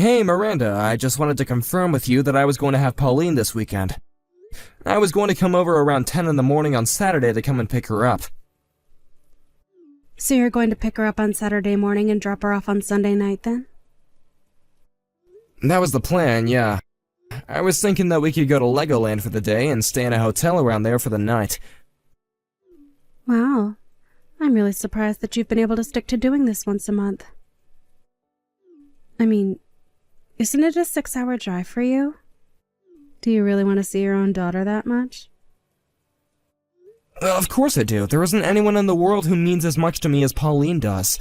Hey Miranda, I just wanted to confirm with you that I was going to have Pauline this weekend. I was going to come over around 10 in the morning on Saturday to come and pick her up. So you're going to pick her up on Saturday morning and drop her off on Sunday night then? That was the plan, yeah. I was thinking that we could go to Legoland for the day and stay in a hotel around there for the night. Wow. I'm really surprised that you've been able to stick to doing this once a month. I mean, isn't it a 6-hour drive for you? Do you really want to see your own daughter that much? Of course I do. There isn't anyone in the world who means as much to me as Pauline does.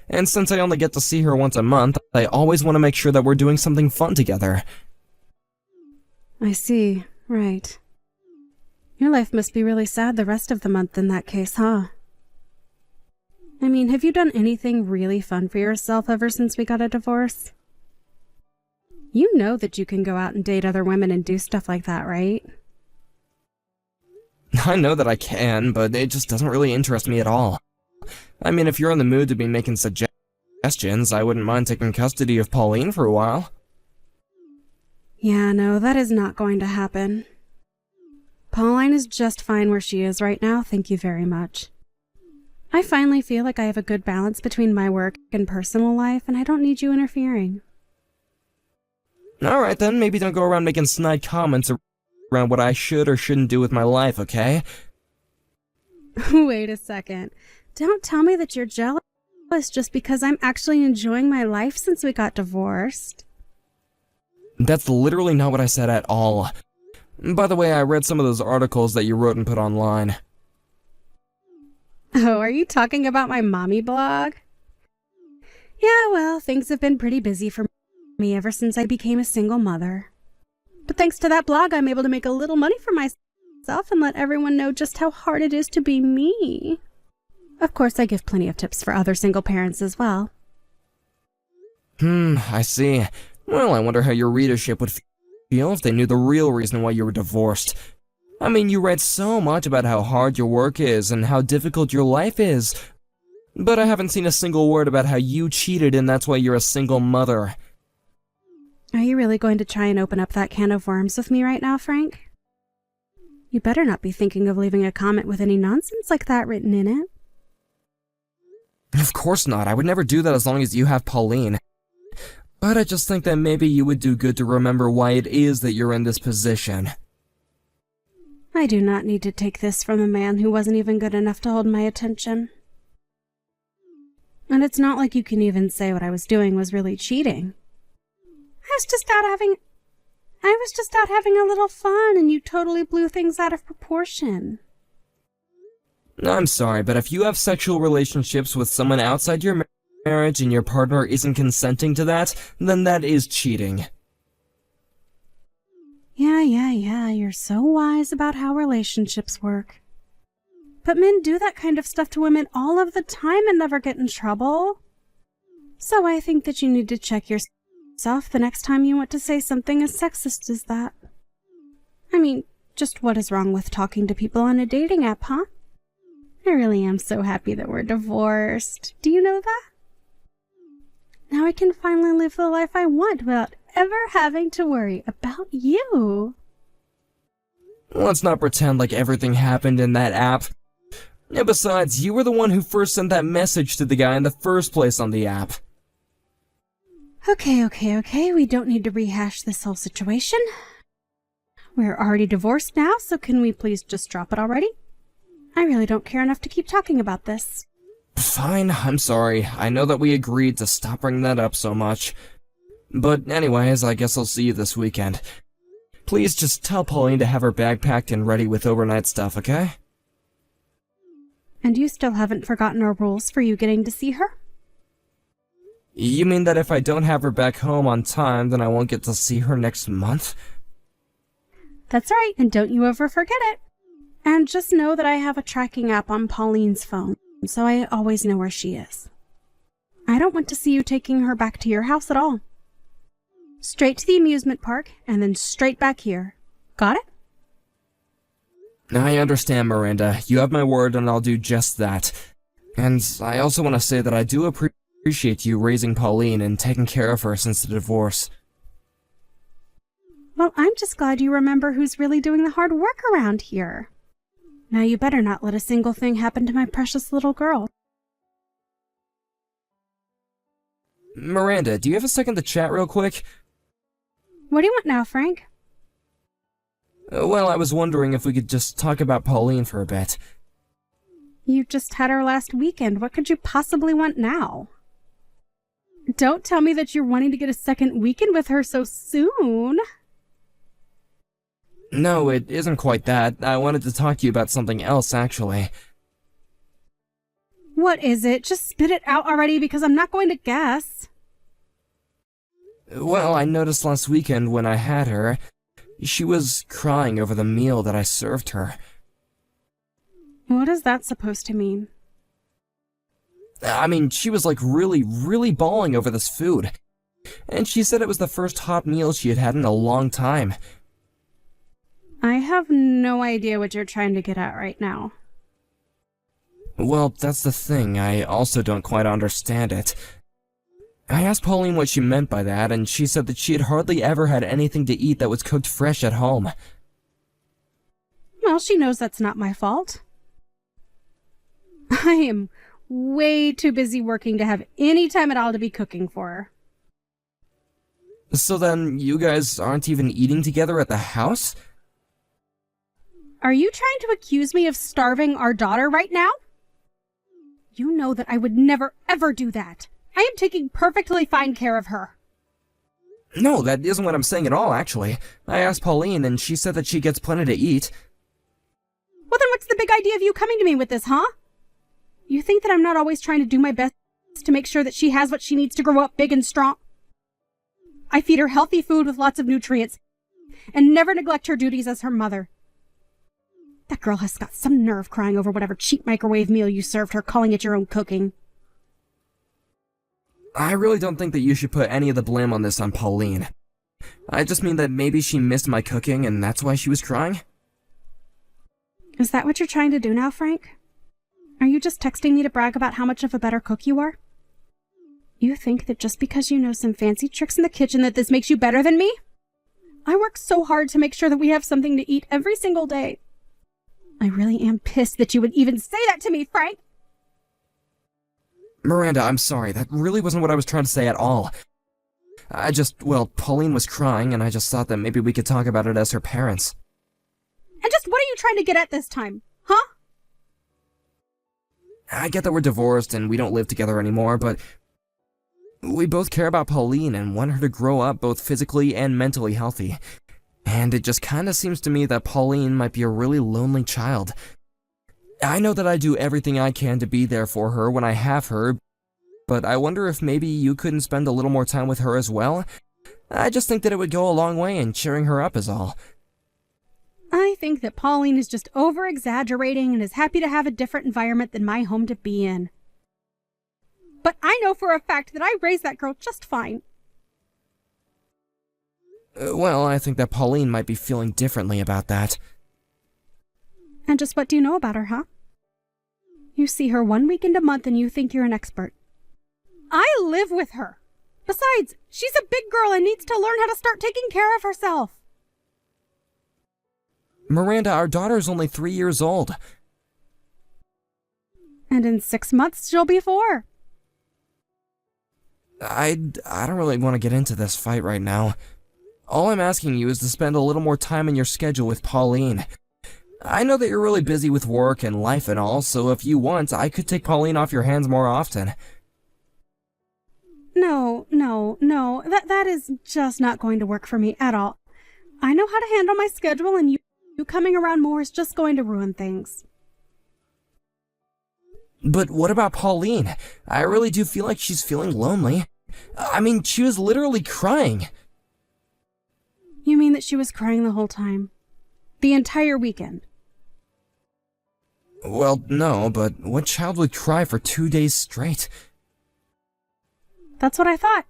And since I only get to see her once a month, I always want to make sure that we're doing something fun together. I see. Right. Your life must be really sad the rest of the month in that case, huh? I mean, have you done anything really fun for yourself ever since we got a divorce? You know that you can go out and date other women and do stuff like that, right? I know that I can, but it just doesn't really interest me at all. I mean, if you're in the mood to be making suggestions, I wouldn't mind taking custody of Pauline for a while. Yeah, no, that is not going to happen. Pauline is just fine where she is right now, thank you very much. I finally feel like I have a good balance between my work and personal life, and I don't need you interfering. Alright then, maybe don't go around making snide comments around what I should or shouldn't do with my life, okay? Wait a second. Don't tell me that you're jealous just because I'm actually enjoying my life since we got divorced. That's literally not what I said at all. By the way, I read some of those articles that you wrote and put online. Oh, are you talking about my mommy blog? Yeah, well, things have been pretty busy for me ever since I became a single mother. But thanks to that blog, I'm able to make a little money for myself and let everyone know just how hard it is to be me. Of course, I give plenty of tips for other single parents as well. I see. Well, I wonder how your readership would feel if they knew the real reason why you were divorced. I mean, you write so much about how hard your work is and how difficult your life is, but I haven't seen a single word about how you cheated and that's why you're a single mother. Are you really going to try and open up that can of worms with me right now, Frank? You better not be thinking of leaving a comment with any nonsense like that written in it. Of course not. I would never do that as long as you have Pauline. But I just think that maybe you would do good to remember why it is that you're in this position. I do not need to take this from a man who wasn't even good enough to hold my attention. And it's not like you can even say what I was doing was really cheating. I was just out having a little fun, and you totally blew things out of proportion. I'm sorry, but if you have sexual relationships with someone outside your marriage and your partner isn't consenting to that, then that is cheating. Yeah, you're so wise about how relationships work. But men do that kind of stuff to women all of the time and never get in trouble. So I think that you need to check yourself the next time you want to say something as sexist as that. I mean, just what is wrong with talking to people on a dating app, huh? I really am so happy that we're divorced. Do you know that? Now I can finally live the life I want without ever having to worry about you. Let's not pretend like everything happened in that app. And besides, you were the one who first sent that message to the guy in the first place on the app. Okay. We don't need to rehash this whole situation. We're already divorced now, so can we please just drop it already? I really don't care enough to keep talking about this. Fine, I'm sorry. I know that we agreed to stop bringing that up so much. But anyways, I guess I'll see you this weekend. Please just tell Pauline to have her bag packed and ready with overnight stuff, okay? And you still haven't forgotten our rules for you getting to see her? You mean that if I don't have her back home on time, then I won't get to see her next month? That's right, and don't you ever forget it. And just know that I have a tracking app on Pauline's phone, so I always know where she is. I don't want to see you taking her back to your house at all. Straight to the amusement park, and then straight back here. Got it? I understand, Miranda. You have my word, and I'll do just that. And I also want to say that I do appreciate appreciate you raising Pauline and taking care of her since the divorce. Well, I'm just glad you remember who's really doing the hard work around here. Now you better not let a single thing happen to my precious little girl. Miranda, do you have a second to chat real quick? What do you want now, Frank? Well, I was wondering if we could just talk about Pauline for a bit. You just had her last weekend. What could you possibly want now? Don't tell me that you're wanting to get a second weekend with her so soon. No, it isn't quite that. I wanted to talk to you about something else, actually. What is it? Just spit it out already, because I'm not going to guess. Well, I noticed last weekend when I had her, she was crying over the meal that I served her. What is that supposed to mean? I mean, she was like really bawling over this food. And she said it was the first hot meal she had had in a long time. I have no idea what you're trying to get at right now. Well, that's the thing. I also don't quite understand it. I asked Pauline what she meant by that, and she said that she had hardly ever had anything to eat that was cooked fresh at home. Well, she knows that's not my fault. I am way too busy working to have any time at all to be cooking for her. So then, you guys aren't even eating together at the house? Are you trying to accuse me of starving our daughter right now? You know that I would never, ever do that. I am taking perfectly fine care of her. No, that isn't what I'm saying at all, actually. I asked Pauline, and she said that she gets plenty to eat. Well, then what's the big idea of you coming to me with this, huh? You think that I'm not always trying to do my best to make sure that she has what she needs to grow up big and strong? I feed her healthy food with lots of nutrients, and never neglect her duties as her mother. That girl has got some nerve crying over whatever cheap microwave meal you served her, calling it your own cooking. I really don't think that you should put any of the blame on this on Pauline. I just mean that maybe she missed my cooking and that's why she was crying. Is that what you're trying to do now, Frank? Are you just texting me to brag about how much of a better cook you are? You think that just because you know some fancy tricks in the kitchen that this makes you better than me? I work so hard to make sure that we have something to eat every single day. I really am pissed that you would even say that to me, Frank! Miranda, I'm sorry. That really wasn't what I was trying to say at all. Well, Pauline was crying, and I just thought that maybe we could talk about it as her parents. And just what are you trying to get at this time, huh? I get that we're divorced and we don't live together anymore, but we both care about Pauline and want her to grow up both physically and mentally healthy. And it just kinda seems to me that Pauline might be a really lonely child. I know that I do everything I can to be there for her when I have her, but I wonder if maybe you couldn't spend a little more time with her as well? I just think that it would go a long way in cheering her up is all. I think that Pauline is just over-exaggerating and is happy to have a different environment than my home to be in. But I know for a fact that I raised that girl just fine. Well, I think that Pauline might be feeling differently about that. And just what do you know about her, huh? You see her 1 weekend a month and you think you're an expert. I live with her. Besides, she's a big girl and needs to learn how to start taking care of herself. Miranda, our daughter's only 3 years old. And in 6 months, she'll be 4. I don't really want to get into this fight right now. All I'm asking you is to spend a little more time in your schedule with Pauline. I know that you're really busy with work and life and all, so if you want, I could take Pauline off your hands more often. No. That is just not going to work for me at all. I know how to handle my schedule, and you coming around more is just going to ruin things. But what about Pauline? I really do feel like she's feeling lonely. I mean, she was literally crying. You mean that she was crying the whole time? The entire weekend? Well, no, but what child would cry for 2 days straight? That's what I thought.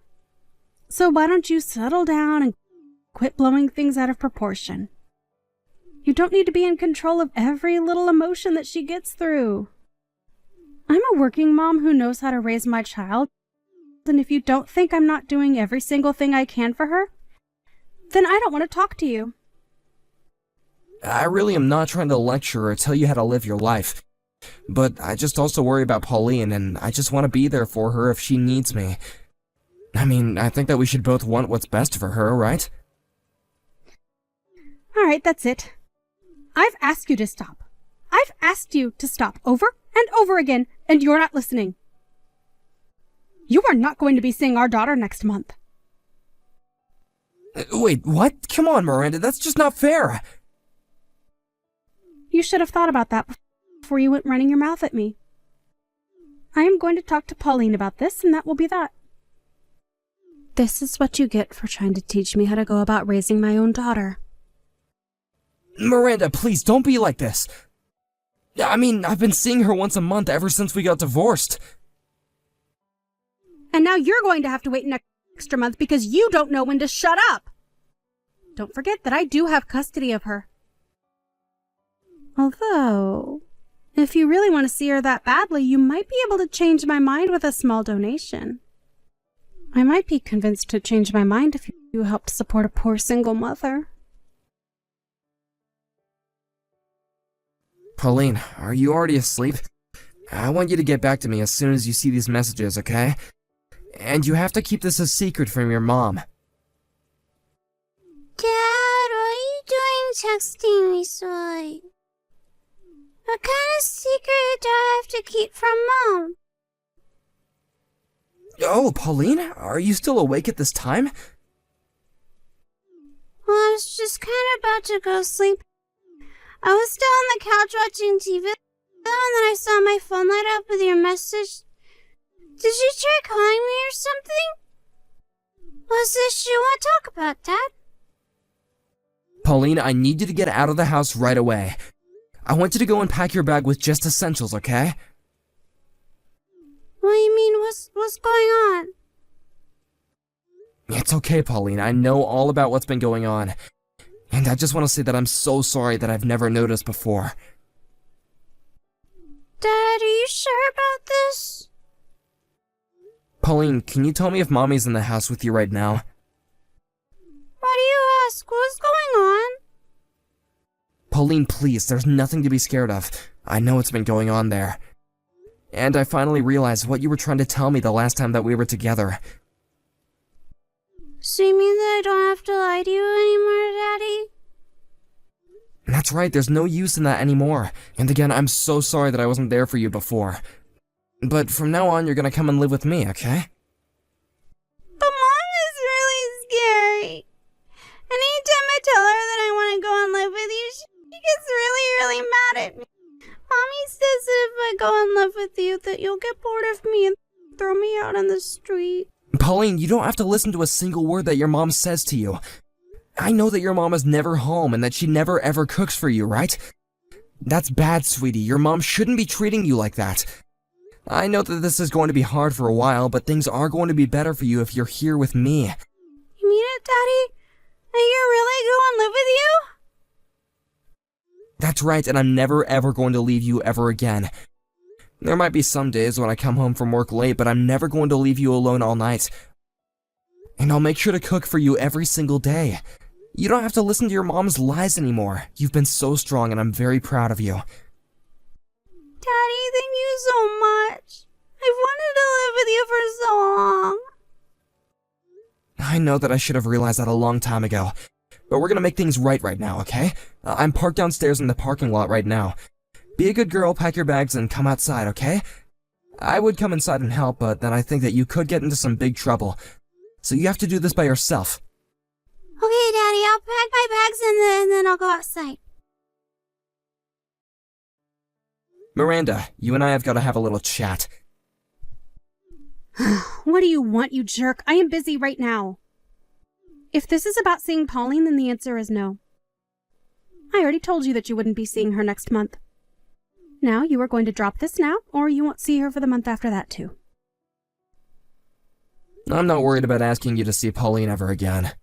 So why don't you settle down and quit blowing things out of proportion? You don't need to be in control of every little emotion that she gets through. I'm a working mom who knows how to raise my child, and if you don't think I'm not doing every single thing I can for her, then I don't want to talk to you. I really am not trying to lecture or tell you how to live your life. But I just also worry about Pauline, and I just want to be there for her if she needs me. I mean, I think that we should both want what's best for her, right? Alright, that's it. I've asked you to stop. I've asked you to stop over and over again, and you're not listening. You are not going to be seeing our daughter next month. Wait, what? Come on, Miranda, that's just not fair. You should have thought about that before you went running your mouth at me. I am going to talk to Pauline about this, and that will be that. This is what you get for trying to teach me how to go about raising my own daughter. Miranda, please, don't be like this. I mean, I've been seeing her once a month ever since we got divorced. And now you're going to have to wait an extra month because you don't know when to shut up. Don't forget that I do have custody of her. Although, if you really want to see her that badly, you might be able to change my mind with a small donation. I might be convinced to change my mind if you helped support a poor single mother. Pauline, are you already asleep? I want you to get back to me as soon as you see these messages, okay? And you have to keep this a secret from your mom. Dad, what are you doing texting me so late? What kind of secret do I have to keep from Mom? Oh, Pauline, are you still awake at this time? Well, I was just kind of about to go sleep. I was still on the couch watching TV, and then I saw my phone light up with your message. Did you try calling me or something? What's the issue you want to talk about, Dad? Pauline, I need you to get out of the house right away. I want you to go and pack your bag with just essentials, okay? What do you mean? What's going on? It's okay, Pauline. I know all about what's been going on. And I just want to say that I'm so sorry that I've never noticed before. Dad, are you sure about this? Pauline, can you tell me if Mommy's in the house with you right now? Why do you ask? What's going on? Pauline, please, there's nothing to be scared of. I know what's been going on there. And I finally realized what you were trying to tell me the last time that we were together. So you mean that I don't have to lie to you anymore, Daddy? That's right, there's no use in that anymore. And again, I'm so sorry that I wasn't there for you before. But from now on, you're gonna come and live with me, okay? But Mom is really scary. Anytime I tell her that I want to go and live with you, she gets really mad at me. Mommy says that if I go and live with you, that you'll get bored of me and throw me out on the street. Pauline, you don't have to listen to a single word that your mom says to you. I know that your mom is never home and that she never ever cooks for you, right? That's bad, sweetie. Your mom shouldn't be treating you like that. I know that this is going to be hard for a while, but things are going to be better for you if you're here with me. You mean it, Daddy? That you're really going to live with you? That's right, and I'm never ever going to leave you ever again. There might be some days when I come home from work late, but I'm never going to leave you alone all night. And I'll make sure to cook for you every single day. You don't have to listen to your mom's lies anymore. You've been so strong, and I'm very proud of you. Daddy, thank you so much. I've wanted to live with you for so long. I know that I should have realized that a long time ago. But we're gonna make things right now, okay? I'm parked downstairs in the parking lot right now. Be a good girl, pack your bags, and come outside, okay? I would come inside and help, but then I think that you could get into some big trouble. So you have to do this by yourself. Okay, Daddy, I'll pack my bags and then I'll go outside. Miranda, you and I have got to have a little chat. What do you want, you jerk? I am busy right now. If this is about seeing Pauline, then the answer is no. I already told you that you wouldn't be seeing her next month. Now you are going to drop this now, or you won't see her for the month after that too. I'm not worried about asking you to see Pauline ever again.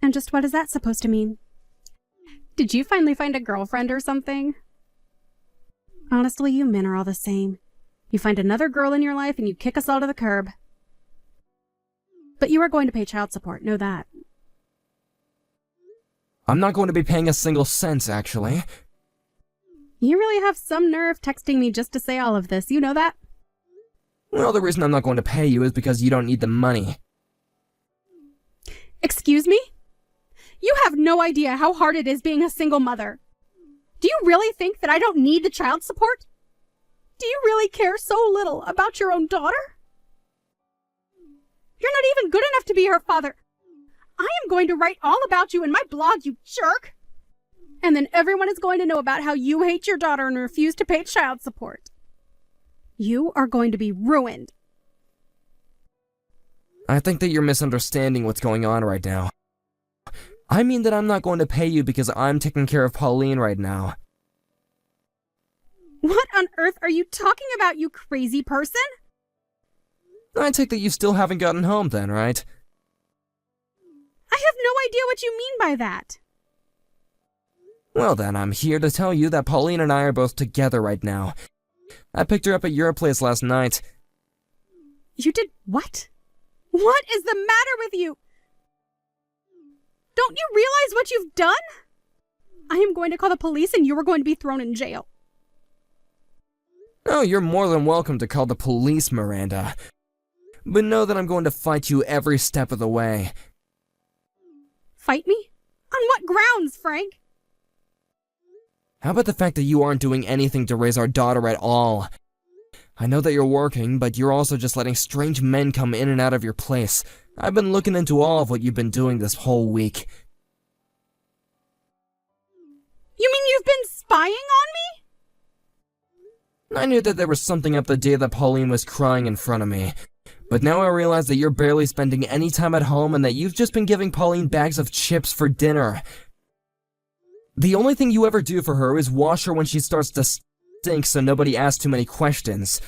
And just what is that supposed to mean? Did you finally find a girlfriend or something? Honestly, you men are all the same. You find another girl in your life and you kick us all to the curb. But you are going to pay child support, know that. I'm not going to be paying a single cent, actually. You really have some nerve texting me just to say all of this, you know that? Well, the reason I'm not going to pay you is because you don't need the money. Excuse me? You have no idea how hard it is being a single mother. Do you really think that I don't need the child support? Do you really care so little about your own daughter? You're not even good enough to be her father. I am going to write all about you in my blog, you jerk. And then everyone is going to know about how you hate your daughter and refuse to pay child support. You are going to be ruined. I think that you're misunderstanding what's going on right now. I mean that I'm not going to pay you because I'm taking care of Pauline right now. What on earth are you talking about, you crazy person? I take that you still haven't gotten home then, right? I have no idea what you mean by that. Well then, I'm here to tell you that Pauline and I are both together right now. I picked her up at your place last night. You did what? What is the matter with you? Don't you realize what you've done? I am going to call the police and you are going to be thrown in jail. Oh, you're more than welcome to call the police, Miranda. But know that I'm going to fight you every step of the way. Fight me? On what grounds, Frank? How about the fact that you aren't doing anything to raise our daughter at all? I know that you're working, but you're also just letting strange men come in and out of your place. I've been looking into all of what you've been doing this whole week. You mean you've been spying on me? I knew that there was something up the day that Pauline was crying in front of me. But now I realize that you're barely spending any time at home and that you've just been giving Pauline bags of chips for dinner. The only thing you ever do for her is wash her when she starts to stink so nobody asks too many questions.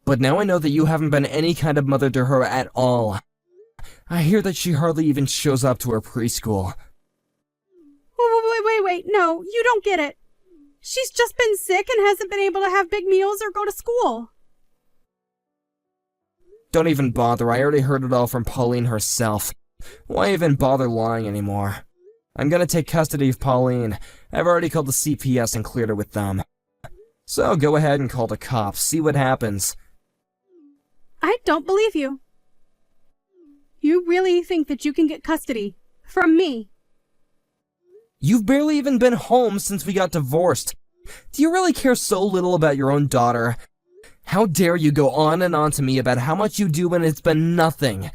But now I know that you haven't been any kind of mother to her at all. I hear that she hardly even shows up to her preschool. Wait, no, you don't get it. She's just been sick and hasn't been able to have big meals or go to school. Don't even bother, I already heard it all from Pauline herself. Why even bother lying anymore? I'm gonna take custody of Pauline. I've already called the CPS and cleared her with them. So go ahead and call the cops, see what happens. I don't believe you. You really think that you can get custody from me? You've barely even been home since we got divorced. Do you really care so little about your own daughter? How dare you go on and on to me about how much you do when it's been nothing?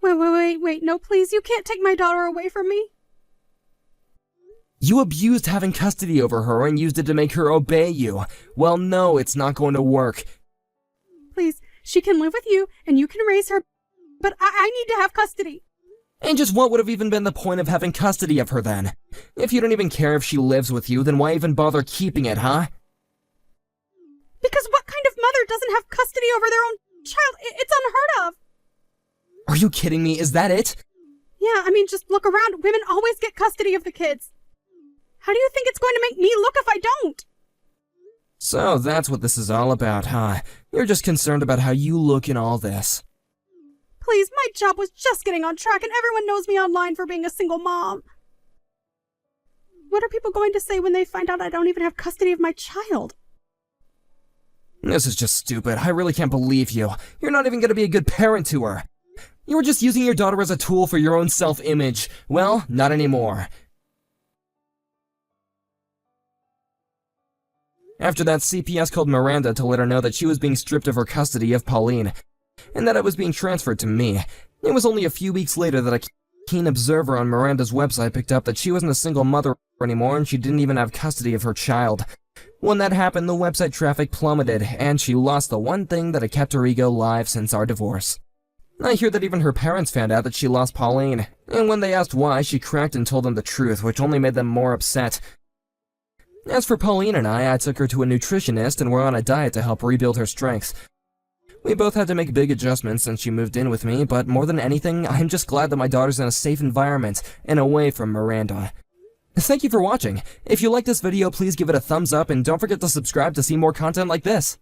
Wait, no, please, you can't take my daughter away from me. You abused having custody over her and used it to make her obey you. Well, no, it's not going to work. Please, she can live with you and you can raise her, but I need to have custody. And just what would have even been the point of having custody of her then? If you don't even care if she lives with you, then why even bother keeping it, huh? Because what kind of mother doesn't have custody over their own child? It's unheard of. Are you kidding me? Is that it? Yeah, I mean, just look around. Women always get custody of the kids. How do you think it's going to make me look if I don't? So that's what this is all about, huh? You're just concerned about how you look in all this. Please, my job was just getting on track and everyone knows me online for being a single mom. What are people going to say when they find out I don't even have custody of my child? This is just stupid. I really can't believe you. You're not even going to be a good parent to her. You were just using your daughter as a tool for your own self-image. Well, not anymore. After that, CPS called Miranda to let her know that she was being stripped of her custody of Pauline, and that it was being transferred to me. It was only a few weeks later that a keen observer on Miranda's website picked up that she wasn't a single mother anymore and she didn't even have custody of her child. When that happened, the website traffic plummeted, and she lost the one thing that had kept her ego alive since our divorce. I hear that even her parents found out that she lost Pauline, and when they asked why, she cracked and told them the truth, which only made them more upset. As for Pauline and I took her to a nutritionist and we're on a diet to help rebuild her strength. We both had to make big adjustments since she moved in with me, but more than anything, I'm just glad that my daughter's in a safe environment and away from Miranda. Thank you for watching. If you liked this video, please give it a thumbs up and don't forget to subscribe to see more content like this.